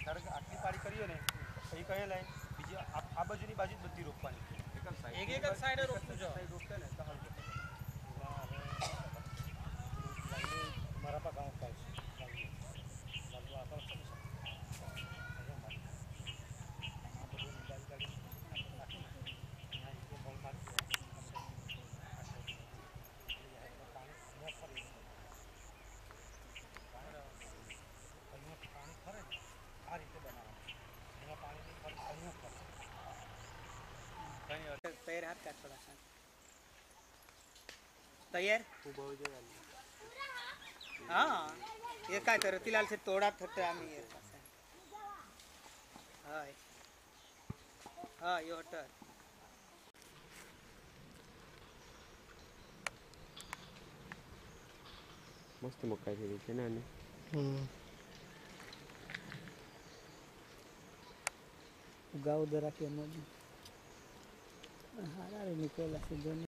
ધારો કે આટલી પાડી કરીએ ને એ કયા લાઈન બીજી આ બાજુની બાજુ જ બધી રોપવાની એક જ સાઈડે રોપવું છે સાઈડ રોપશે ને તો હાલ મારા પા ગાંવ કાલ तैयार हाथ का थोड़ा सा तैयार हाँ ये काय कर तिलाल से तोड़ा थटे आम्ही ये हाय हाँ ये होटर मस्त मकाई થઈ છે ને આને गाव दरा के मजी हारा निकोला से